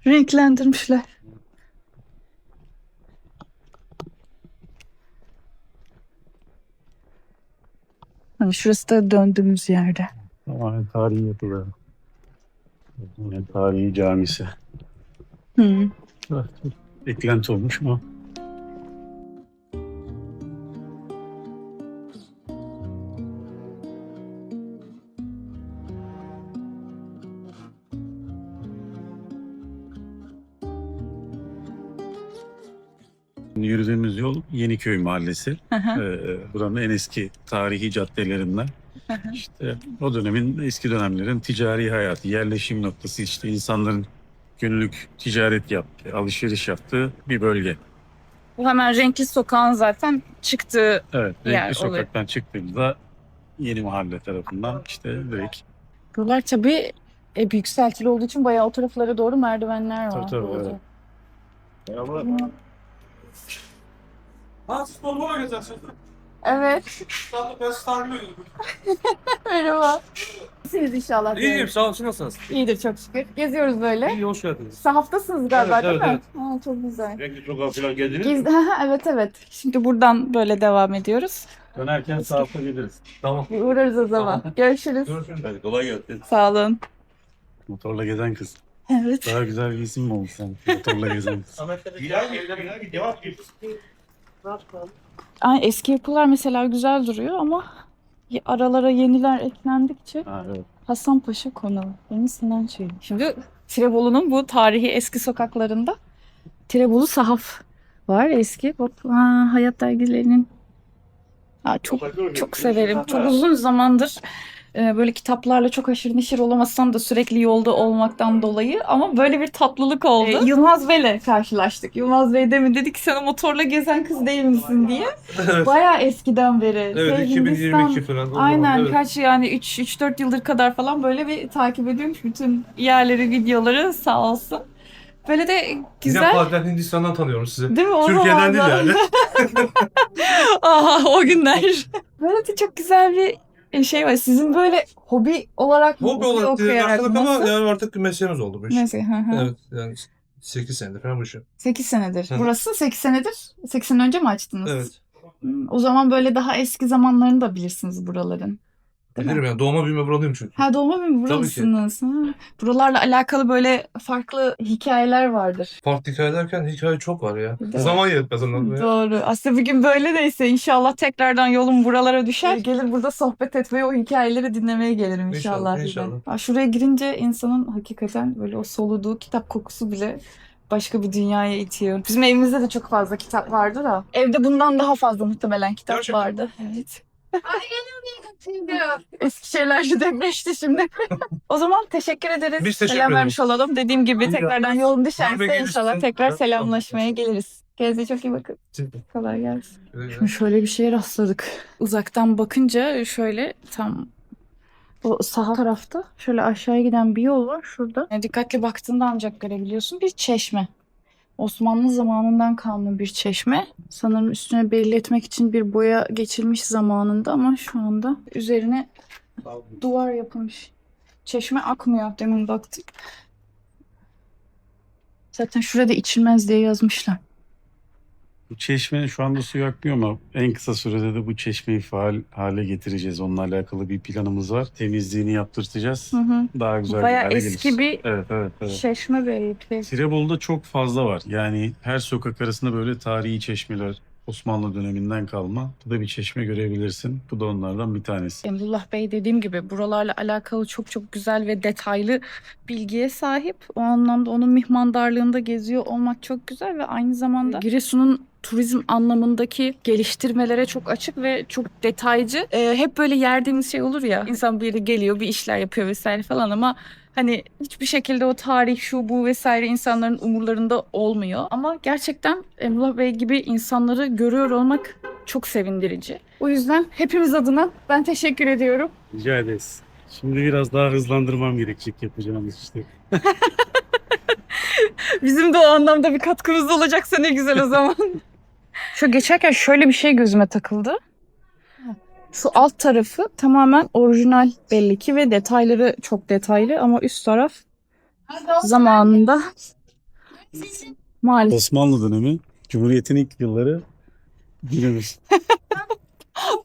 renklendirmişler. Hani şurası da döndüğümüz yerde. Tamamen tarihi yapılar. Yani tarihi camisi. Hı. Evet, eklenti olmuş ama. Yürüdüğümüz yol Yeniköy Mahallesi. Buranın en eski tarihi caddelerinden. İşte o dönemin, eski dönemlerin ticari hayatı, yerleşim noktası, işte insanların günlük ticaret yaptığı, alışveriş yaptığı bir bölge. Bu hemen Renkli Sokağın zaten çıktığı Evet, yer Renkli oluyor. Sokak'tan çıktığımızda Yeni Mahalle tarafından işte direkt. buralar tabii yükseltili olduğu için bayağı o taraflara doğru merdivenler var. Tabii, evet. Ha siz normal organizasyonda. Evet. Ben sarmıyorum. Merhaba. Siz inşallah. İyiyim sağ olun. Siz nasılsınız? İyidir çok şükür. Geziyoruz böyle. İyi hoş geldiniz. Sahaftasınız galiba Evet, değil mi? evet, Aa, çok güzel. Renkli sokağa falan geldiniz. Evet evet. Şimdi buradan böyle devam ediyoruz. Dönerken sağlıkla geliriz. Tamam. Bir uğrarız o zaman. Görüşürüz. Görüşürüz. Hadi kolay gelsin. Sağ olun. Motorla gezen kız. Evet. Daha güzel bir isim mi oldu sen? Motorla gezen kız. Devam. Ay, eski yapılar mesela güzel duruyor ama aralara yeniler eklendikçe Ha, evet. Hasanpaşa Konağı, Yeni Sinan Çayı. Şimdi Tirebolu'nun bu tarihi eski sokaklarında Tirebolu Sahaf var eski. Bak, hayat dergilerinin. Çok severim. Çok uzun zamandır böyle kitaplarla çok aşırı neşir olamasam da sürekli yolda olmaktan dolayı ama böyle bir tatlılık oldu. Yılmaz Bey'le karşılaştık. Yılmaz Bey demin dedi ki sana motorla gezen kız değil misin diye. Bayağı eskiden beri. Evet, Hindistan- 2022 falan. O zaman, Aynen evet. kaç yani 3-4 yıldır kadar falan böyle bir takip ediyormuş bütün yerleri, videoları sağ olsun. Böyle de güzel. Nepal'den, Hindistan'dan tanıyorum sizi. Değil mi? O Türkiye'den değil zamanlar. yani. Aha, o günler. Böyle de çok güzel bir şey var. Sizin böyle hobi olarak Hobi olarak okuyarak başladık ama nasıl? yani artık mesleğimiz oldu bu iş. Neyse. Evet yani 8 senedir falan bu işi. 8 senedir. Hı. Burası 8 senedir. 8 sene önce mi açtınız? Evet. O zaman böyle daha eski zamanlarını da bilirsiniz buraların. Değil mi? Bilirim yani doğma büyüme buralıyım çünkü. Ha, doğma büyüme Tabii buralısınız. Ha. Buralarla alakalı böyle farklı hikayeler vardır. Farklı hikaye derken hikaye çok var ya. Değil mi? Zaman yetmez ondan. Doğru. Aslında bir gün böyle neyse inşallah tekrardan yolum buralara düşer. Gelir burada sohbet etmeye, o hikayeleri dinlemeye gelirim inşallah. İnşallah, bir de. inşallah. Ha, şuraya girince insanın hakikaten böyle o soluduğu kitap kokusu bile başka bir dünyaya itiyor. Bizim evimizde de çok fazla kitap vardı da. Evde bundan daha fazla muhtemelen kitap Gerçekten. vardı. Evet. Eski şeyler depreşti şimdi. O zaman teşekkür ederiz. Biz teşekkür Selam ederiz. vermiş olalım. Dediğim gibi İyi tekrardan yaptınız. yolun Nereye düşerse gelirsin? inşallah tekrar Tamam. selamlaşmaya geliriz. Kendinize çok iyi bakın. Kolay gelsin. Şimdi şöyle bir şeye rastladık. Uzaktan bakınca şöyle tam o sağ tarafta şöyle aşağıya giden bir yol var şurada. Yani dikkatli baktığında ancak görebiliyorsun. Bir çeşme. Osmanlı zamanından kalma bir çeşme. Sanırım üstüne belli etmek için bir boya geçilmiş zamanında ama şu anda üzerine duvar yapılmış. Çeşme akmıyor, demin baktık. Zaten şurada içilmez diye yazmışlar. Bu çeşmenin şu anda suyu akmıyor ama en kısa sürede de bu çeşmeyi faal hale getireceğiz. Onunla alakalı bir planımız var. Temizliğini yaptırtacağız. Hı hı. Daha güzel Bayağı bir hale eski gelir. bir Evet. çeşme belki. Tirebolu'da çok fazla var. Yani her sokak arasında böyle tarihi çeşmeler, Osmanlı döneminden kalma. Bu da bir çeşme görebilirsin. Bu da onlardan bir tanesi. Emrullah Bey dediğim gibi buralarla alakalı çok güzel ve detaylı bilgiye sahip. O anlamda onun mihmandarlığında geziyor olmak çok güzel ve aynı zamanda Giresun'un turizm anlamındaki geliştirmelere çok açık ve çok detaycı. Hep böyle yerdiğimiz şey olur ya, insan bir yere geliyor, bir işler yapıyor vesaire falan ama hani hiçbir şekilde o tarih, şu bu vesaire insanların umurlarında olmuyor. Ama gerçekten Emrullah Bey gibi insanları görüyor olmak çok sevindirici. O yüzden hepimiz adına ben teşekkür ediyorum. Rica ederiz. Şimdi biraz daha hızlandırmam gerekecek yapacağımız işte. Bizim de o anlamda bir katkımız olacaksa ne güzel o zaman. Şu geçerken şöyle bir şey gözüme takıldı. Şu alt tarafı tamamen orijinal belli ki ve detayları çok detaylı ama üst taraf zamanında maalesef Osmanlı dönemi, Cumhuriyet'in ilk yılları günümüz.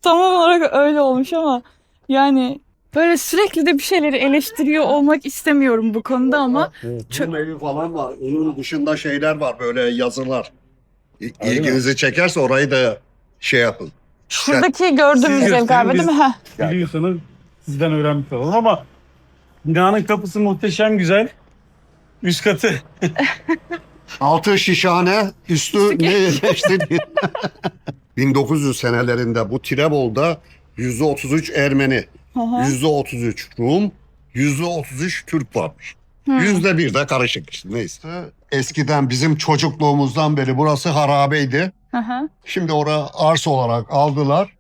tam olarak öyle olmuş ama yani böyle sürekli de bir şeyleri eleştiriyor olmak istemiyorum bu konuda ama Rum evi falan var. Onun dışında şeyler var, böyle yazılar. İlginizi çekerse orayı da şey yapın. şuradaki gördüğümüz Siz ev galiba değil mi? Heh. Biliyorsanız sizden öğrenmiş olalım ama binanın kapısı muhteşem güzel. Üst katı. Altı şişhane, üstü ne yerleştirdi? 1900 senelerinde bu Tirebolu'da %33 Ermeni, Hı hı. %33 Rum, %33 Türk varmış. %1 de karışık işte neyse. Eskiden bizim çocukluğumuzdan beri burası harabeydi. Hı hı. Şimdi oraya arsa olarak aldılar.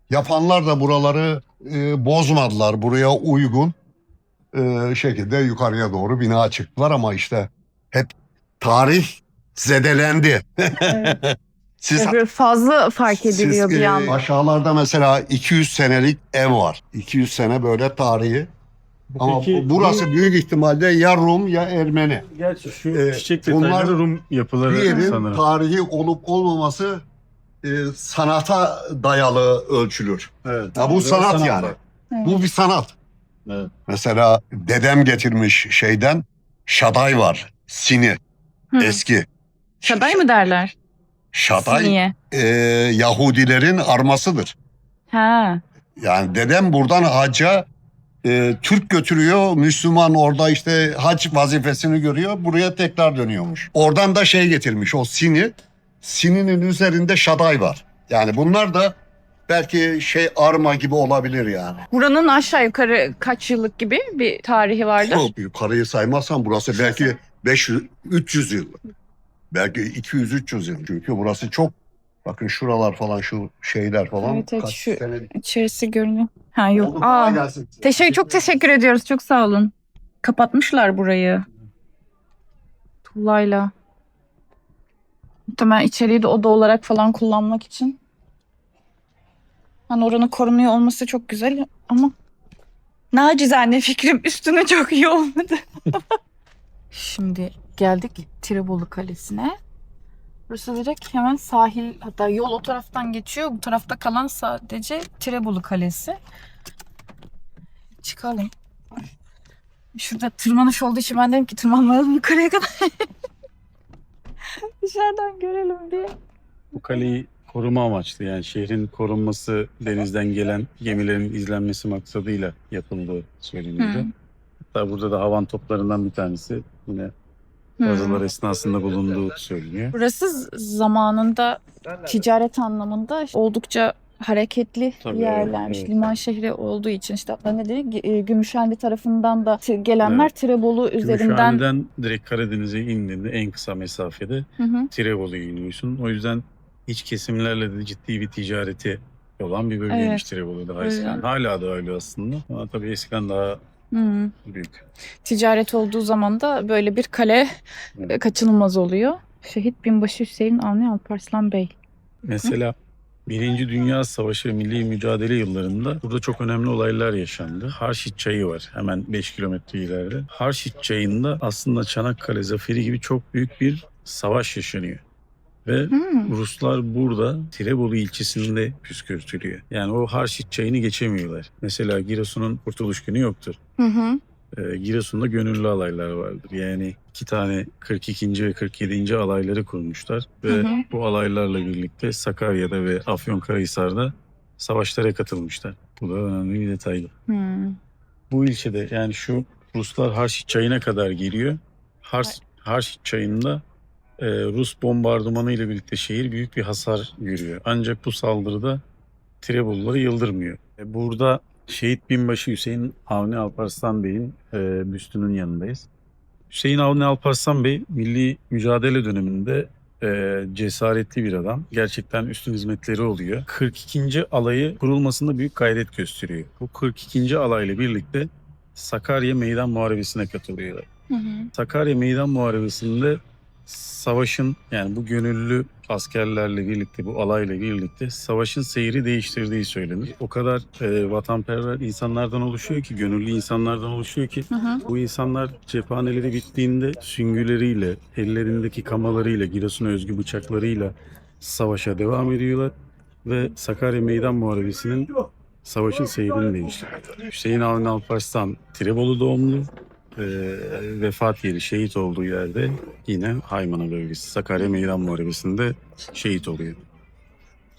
Yapanlar da buraları bozmadılar. Buraya uygun şekilde yukarıya doğru bina çıktılar ama işte hep tarih zedelendi. Siz Fazla fark ediliyor bir anda. aşağılarda mesela 200 senelik ev var. 200 sene böyle tarihi. Ama Peki, burası büyük ihtimalle ya Rum ya Ermeni. Gerçi şu çiçek bunlar detayları Rum yapıları Bir yerin sanırım. tarihi olup olmaması sanata dayalı ölçülür. Evet. Ya bu sanat yani. Bu bir sanat. Evet. Mesela dedem getirmiş şeyden şaday var. Sini. Eski. Şaday mı derler? Şaday Niye? Yahudilerin armasıdır. Ha. Yani dedem buradan hacca Türk götürüyor. Müslüman orada işte hac vazifesini görüyor. Buraya tekrar dönüyormuş. Oradan da şey getirmiş o sini. Sininin üzerinde şaday var. Yani bunlar da belki şey arma gibi olabilir yani. Buranın aşağı yukarı kaç yıllık gibi bir tarihi vardır? Çok yukarıyı saymazsam burası belki 300 yıl. Belki 200-300 yıl. Çünkü burası çok, bakın şuralar falan, şu şeyler falan. Evet, kaç şu senelik. içerisi görünüyor. Ha yok. Oldu, kolay gelsin. Çok teşekkür ediyoruz. Çok sağ olun. Kapatmışlar burayı. Tuğlayla. Muhtemelen içeriği de oda olarak falan kullanmak için. Hani oranın korunuyor olması çok güzel ama nacizane fikrim üstüne çok iyi olmadı. Şimdi geldik Tirebolu Kalesi'ne. Burası direkt hemen sahil, hatta yol o taraftan geçiyor. Bu tarafta kalan sadece Tirebolu Kalesi. Çıkalım. Şurada tırmanış olduğu için ben dedim ki tırmanmayalım yukarıya kadar. Dışarıdan görelim diye. Bu kaleyi koruma amaçlı, yani şehrin korunması, denizden gelen gemilerin izlenmesi maksadıyla yapıldığı söyleniyordu. Hatta burada da havan toplarından bir tanesi yine kazılar esnasında bulunduğu söyleniyor. Burası zamanında ticaret anlamında oldukça hareketli Tabii, yerlermiş. evet. Liman şehri olduğu için işte hatta ne dedi? Gümüşhane tarafından da gelenler Evet. Tirebolu üzerinden. Gümüşhane'den direkt Karadeniz'e indiğinde en kısa mesafede Hı hı. Tirebolu'ya iniyorsun. O yüzden iç kesimlerle de ciddi bir ticareti olan bir bölgeymiş Evet. Tirebolu daha Öyle. eskiden. Hala da öyle aslında. Ama tabii eskiden daha Hı. büyük. Ticaret olduğu zaman da böyle bir kale kaçınılmaz oluyor. Şehit Binbaşı Hüseyin Avni Alparslan Bey. Mesela Birinci Dünya Savaşı ve Milli Mücadele yıllarında burada çok önemli olaylar yaşandı. Harşit Çayı var hemen 5 kilometre ileride. Harşit Çayı'nda aslında Çanakkale Zaferi gibi çok büyük bir savaş yaşanıyor. Ve Ruslar burada Tirebolu ilçesinde püskürtülüyor. Yani o Harşit Çayı'nı geçemiyorlar. Mesela Giresun'un Kurtuluş Günü yoktur. Hı hı. Giresun'da gönüllü alaylar vardır. Yani 2 tane 42. ve 47. alayları kurmuşlar. Ve bu alaylarla birlikte Sakarya'da ve Afyonkarahisar'da savaşlara katılmışlar. Bu da önemli bir detaydı. Hı. Bu ilçede yani şu Ruslar Harşit Çayı'na kadar geliyor. Harşit Çayı'nda Rus bombardımanı ile birlikte şehir büyük bir hasar görüyor. Ancak bu saldırıda Tireboluları yıldırmıyor. Burada Şehit Binbaşı Hüseyin Avni Alparslan Bey'in büstünün yanındayız. Hüseyin Avni Alparslan Bey milli mücadele döneminde cesaretli bir adam. Gerçekten üstün hizmetleri oluyor. 42. alayı kurulmasında büyük gayret gösteriyor. Bu 42. alayla birlikte Sakarya Meydan Muharebesi'ne katılıyorlar. Sakarya Meydan Muharebesi'nde savaşın, yani bu gönüllü askerlerle birlikte, bu alayla birlikte savaşın seyri değiştirdiği söylenir. O kadar vatanperver insanlardan oluşuyor ki, gönüllü insanlardan oluşuyor ki bu insanlar cephaneleri bittiğinde süngüleriyle, ellerindeki kamalarıyla, Giresun'a özgü bıçaklarıyla savaşa devam ediyorlar ve Sakarya Meydan Muharebesi'nin savaşın seyrini değiştiriyor. Hüseyin Avni Alparslan Tirebolu doğumlu. Vefat yeri, şehit olduğu yerde yine Haymana bölgesi, Sakarya Meydan Muharebesi'nde şehit oluyor.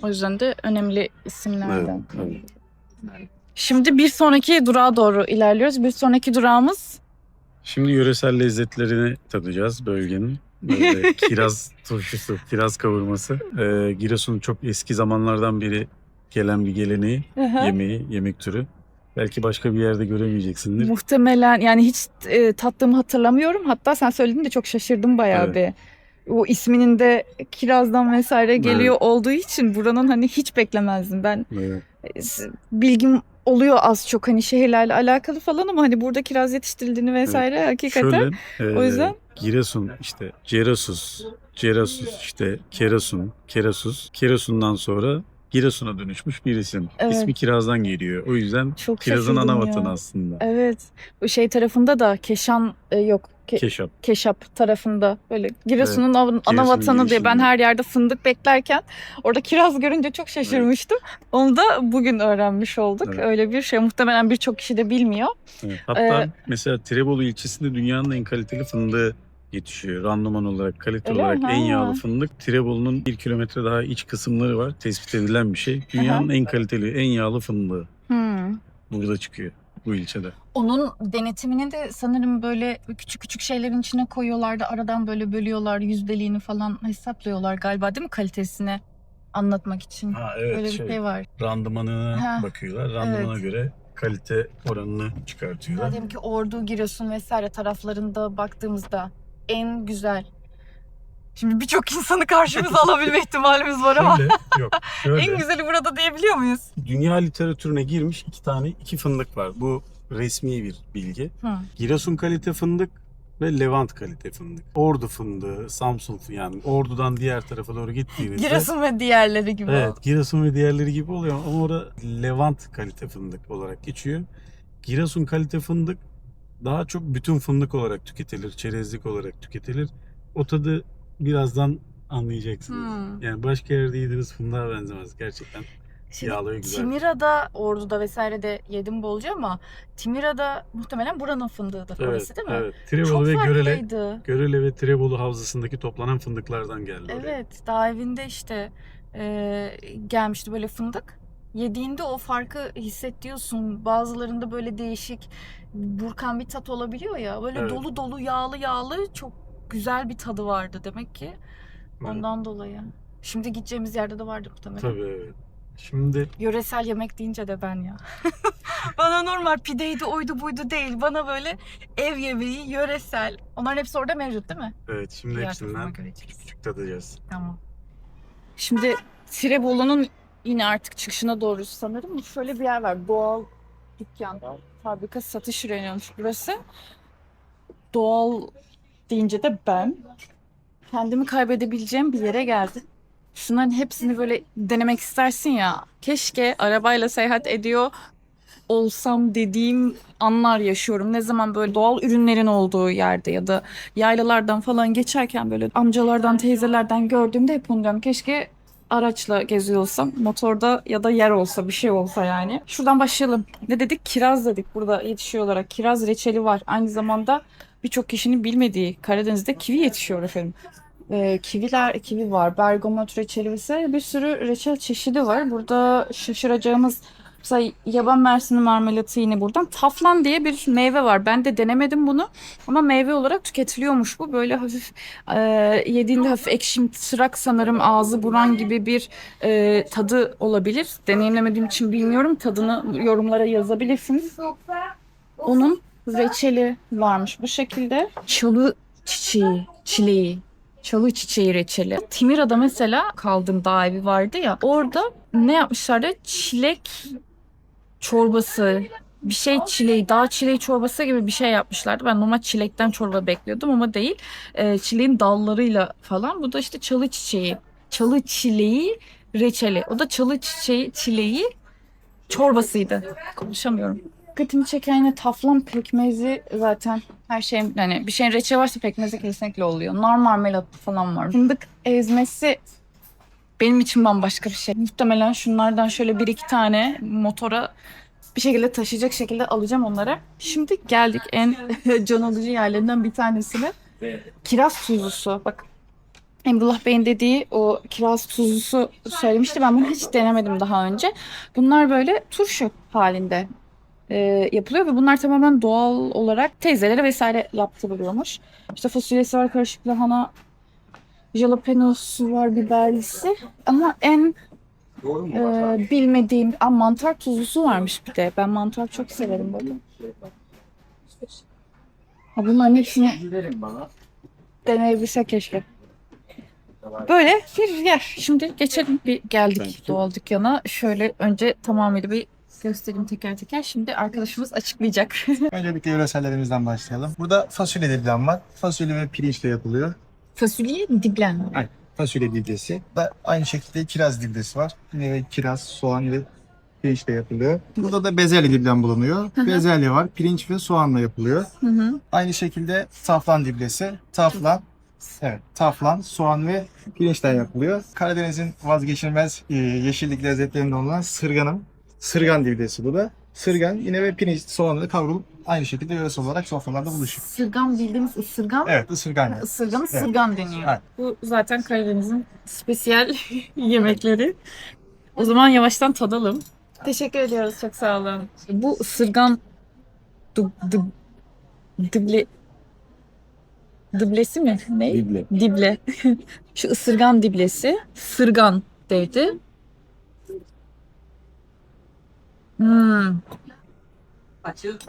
O yüzden de önemli isimlerden. Evet. Şimdi bir sonraki durağa doğru ilerliyoruz. Bir sonraki durağımız Şimdi yöresel lezzetlerini tadacağız bölgenin. Böyle kiraz turşusu, kiraz kavurması. Giresun'un çok eski zamanlardan beri gelen bir geleneği, yemeği, yemek türü. Belki başka bir yerde göremeyeceksindir. Muhtemelen yani hiç tattığımı hatırlamıyorum. Hatta sen söylediğinde çok şaşırdım bayağı bir. O isminin de kirazdan vesaire geliyor olduğu için buranın hani hiç beklemezdim. Ben Evet. bilgim oluyor az çok hani şehirlerle alakalı falan ama hani burada kiraz yetiştirildiğini vesaire hakikaten. Şöyle, o yüzden Giresun işte Cerasus işte Kerasus. Kerasun'dan sonra Giresun'a dönüşmüş bir isim. Evet. İsmi kirazdan geliyor. O yüzden çok kirazın şaşırdım ana ya. vatanı aslında. Evet. O şey tarafında da Keşan yok. Keşap. Keşap tarafında böyle Giresun'un ana Giresun'un vatanı diye ben girişinde. her yerde fındık beklerken orada kiraz görünce çok şaşırmıştım. Onu da bugün öğrenmiş olduk. Evet. Öyle bir şey muhtemelen birçok kişi de bilmiyor. Evet. Hatta mesela Tirebolu ilçesinde dünyanın en kaliteli fındığı yetişiyor. Randıman olarak, kalite Öyle olarak mi? en Ha. yağlı fındık. Tirebolu'nun 1 kilometre daha iç kısımları var. Tespit edilen bir şey. Dünyanın en kaliteli, en yağlı fındığı burada çıkıyor bu ilçede. Onun denetimini de sanırım böyle küçük küçük şeylerin içine koyuyorlar da aradan böyle bölüyorlar, yüzdeliğini falan hesaplıyorlar galiba değil mi kalitesini anlatmak için? Ha evet, Öyle bir şey var. randımanına Ha, bakıyorlar. Randımana evet. göre kalite oranını çıkartıyorlar. Diyelim ki Ordu, Giresun vesaire taraflarında baktığımızda en güzel. Şimdi birçok insanı karşımıza alabilme ihtimalimiz var ama Şöyle, en güzeli burada diyebiliyor muyuz? dünya literatürüne girmiş iki fındık var. Bu resmi bir bilgi. Giresun kalite fındık ve Levant kalite fındık. Ordu fındığı, Samsun fındığı, yani Ordu'dan diğer tarafa doğru gittiğinizde Giresun ve diğerleri gibi. evet, Giresun ve diğerleri gibi oluyor ama orada Levant kalite fındık olarak geçiyor. Giresun kalite fındık daha çok bütün fındık olarak tüketilir, çerezlik olarak tüketilir. O tadı birazdan anlayacaksınız. Yani başka yerde yediğiniz fındığa benzemez gerçekten. Şimdi Yağlı ve güzel. Timira'da, Ordu'da vesaire de yedim bolca ama Timira'da muhtemelen buranın fındığıdır orası değil mi? Evet. Tirebolu Çok ve farklıydı. Görele ve Tirebolu havzasındaki toplanan fındıklardan geldi oraya. Evet, daha evinde işte gelmişti böyle fındık. Yediğinde o farkı hissediyorsun. Bazılarında böyle değişik burkan bir tat olabiliyor ya. Böyle Evet. dolu dolu yağlı yağlı çok güzel bir tadı vardı demek ki. Ondan dolayı. Şimdi gideceğimiz yerde de vardı muhtemelen. Tabii evet. Şimdi Yöresel yemek deyince de ben ya. Bana normal pideydi, oydu buydu değil. Bana böyle ev yemeği, yöresel. Onların hepsi orada mevcut değil mi? evet, şimdi Diğer hepsinden tarafına göre küçük küçük tadacağız. Tamam. Şimdi Tirebolu'nun yine artık çıkışına doğru sanırım şöyle bir yer var. Doğal dükkan, fabrika satış ürünüymüş burası. Doğal deyince de ben kendimi kaybedebileceğim bir yere geldim. Şunların hepsini böyle denemek istersin ya. Keşke arabayla seyahat ediyor olsam dediğim anlar yaşıyorum. Ne zaman böyle doğal ürünlerin olduğu yerde ya da yaylalardan falan geçerken böyle amcalardan, teyzelerden gördüğümde hep bunu diyorum. Keşke araçla geziyor olsam, motorda ya da yer olsa, bir şey olsa yani. Şuradan başlayalım. Ne dedik? Kiraz dedik. Burada yetişiyor olarak. Kiraz reçeli var. Aynı zamanda birçok kişinin bilmediği Karadeniz'de kivi yetişiyor efendim. Kivi var, bergamot reçeli vesaire bir sürü reçel çeşidi var. Burada şaşıracağımız mesela yaban mersini marmelatı yine buradan. Taflan diye bir meyve var. Ben de denemedim bunu ama meyve olarak tüketiliyormuş bu. Böyle hafif yediğinde hafif ekşimtırak sanırım ağzı buran gibi bir tadı olabilir. Deneyimlemediğim için bilmiyorum. Tadını yorumlara yazabilirsiniz. Onun reçeli varmış bu şekilde. Çalı çileği. Çalı çiçeği reçeli. Timira'da mesela kaldığım dağ evi vardı ya. Orada ne yapmışlardı? Çilek çorbası, bir şey çileği, dağ çileği çorbası gibi bir şey yapmışlardı. Ben normal çilekten çorba bekliyordum ama değil. Çileğin dallarıyla falan. Bu da işte çalı çileği reçeli. O da çalı çileği çorbasıydı. Konuşamıyorum. Dikkatimi çeken yine taflan pekmezi zaten her şey yani bir şeyin reçeli varsa pekmezi kesinlikle oluyor. Nar marmelatı falan var. Fındık ezmesi benim için bambaşka bir şey. Muhtemelen şunlardan şöyle bir iki tane motora bir şekilde taşıyacak şekilde alacağım onları. Şimdi geldik en can alıcı yerlerinden bir tanesine. Kiraz tuzlusu. Bak Emrullah Bey'in dediği o kiraz tuzlusu söylemişti. Ben bunu hiç denemedim daha önce. Bunlar böyle turşu halinde yapılıyor ve bunlar tamamen doğal olarak teyzelere vesaire yaptırılıyormuş. İşte fasulyesi var, karışık lahana, jalapenosu var, biberlisi. Ama en Doğru mu? Bilmediğim mantar tuzlusu varmış bir de. Ben mantar çok severim böyle. Ha, bunların hepsini Giderim bana. deneyebilsek keşke. Böyle bir yer. Şimdi geçelim. Bir geldik doğal dükkana. Şöyle önce tamamıyla bir göstereyim teker teker. Şimdi arkadaşımız açıklayacak. Öncelikle yöresellerimizden başlayalım. Burada fasulye diblen var. Fasulye ve pirinçle yapılıyor. Fasulye diblen. Aynen. Fasulye diblesi. Da aynı şekilde kiraz diblesi var. Yine kiraz, soğan ve pirinçle yapılıyor. Burada da bezelye diblen bulunuyor. Bezelye var. Pirinç ve soğanla yapılıyor. Hı hı. Aynı şekilde taflan diblesi. Taflan, evet, taflan, soğan ve pirinçten yapılıyor. Karadeniz'in vazgeçilmez yeşillik lezzetlerinden olan sırgan diblesi bu da. Sırgan yine ve pirinç soğanla kavrulup aynı şekilde yöresel olarak sofralarda buluşuyor. Sırgan bildiğimiz ısırgan. Evet, ısırgan. Yani. Isırganı sırgan deniyor. Evet. Bu zaten Karadeniz'in spesiyel yemekleri. O zaman yavaştan tadalım. Teşekkür ediyoruz. Çok sağ olun. Bu ısırgan diblesi mi? Ne? Dible. Dible. Şu ısırgan diblesi. Sırgan dedi.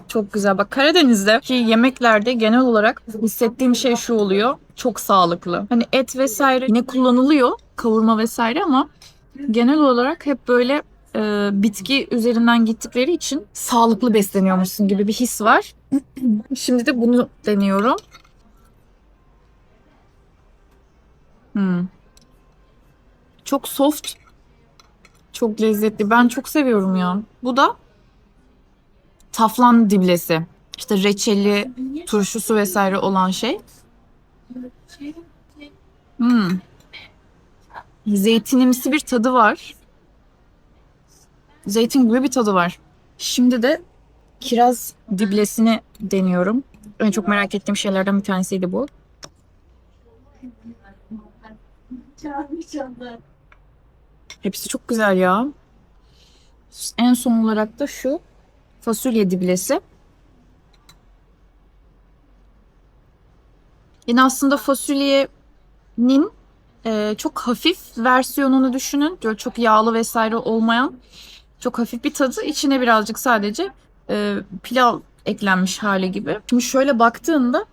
Çok güzel. Bak Karadeniz'deki yemeklerde genel olarak hissettiğim şey şu oluyor. Çok sağlıklı. Hani et vesaire yine kullanılıyor. Kavurma vesaire ama genel olarak hep böyle bitki üzerinden gittikleri için sağlıklı besleniyormuşsun gibi bir his var. Şimdi de bunu deniyorum. Çok soft. Çok lezzetli. Ben çok seviyorum ya. Bu da taflan diblesi. İşte reçeli, turşusu vesaire olan şey. Zeytinimsi bir tadı var. Zeytin gibi bir tadı var. Şimdi de kiraz diblesini deniyorum. En çok merak ettiğim şeylerden bir tanesiydi bu. Hepsi çok güzel ya. En son olarak da şu fasulye diblesi. Yine aslında fasulyenin çok hafif versiyonunu düşünün. Böyle çok yağlı vesaire olmayan çok hafif bir tadı. İçine birazcık sadece pilav eklenmiş hali gibi. Şimdi şöyle baktığında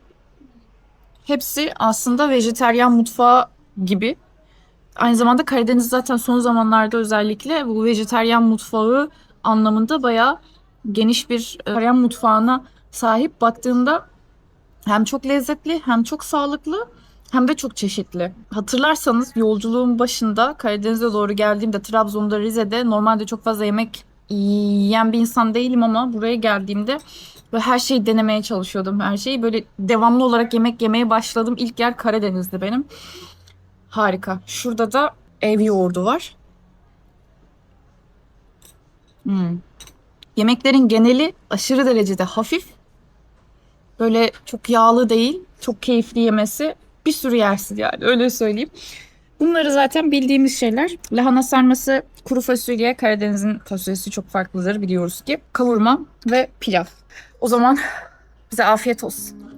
hepsi aslında vejeteryan mutfağı gibi. Aynı zamanda Karadeniz zaten son zamanlarda özellikle bu vejeteryan mutfağı anlamında bayağı geniş bir vejeteryan mutfağına sahip. Baktığında hem çok lezzetli hem çok sağlıklı hem de çok çeşitli. Hatırlarsanız yolculuğun başında Karadeniz'e doğru geldiğimde Trabzon'da, Rize'de normalde çok fazla yemek yiyen bir insan değilim ama buraya geldiğimde böyle her şeyi denemeye çalışıyordum. Her şeyi böyle devamlı olarak yemek yemeye başladım. İlk yer Karadeniz'di benim. Harika. Şurada da ev yoğurdu var. Yemeklerin geneli aşırı derecede hafif. Böyle çok yağlı değil. Çok keyifli yemesi. Bir sürü yersiz yani öyle söyleyeyim. Bunları zaten bildiğimiz şeyler. Lahana sarması, kuru fasulye, Karadeniz'in fasulyesi çok farklıdır biliyoruz ki. Kavurma ve pilav. O zaman bize afiyet olsun.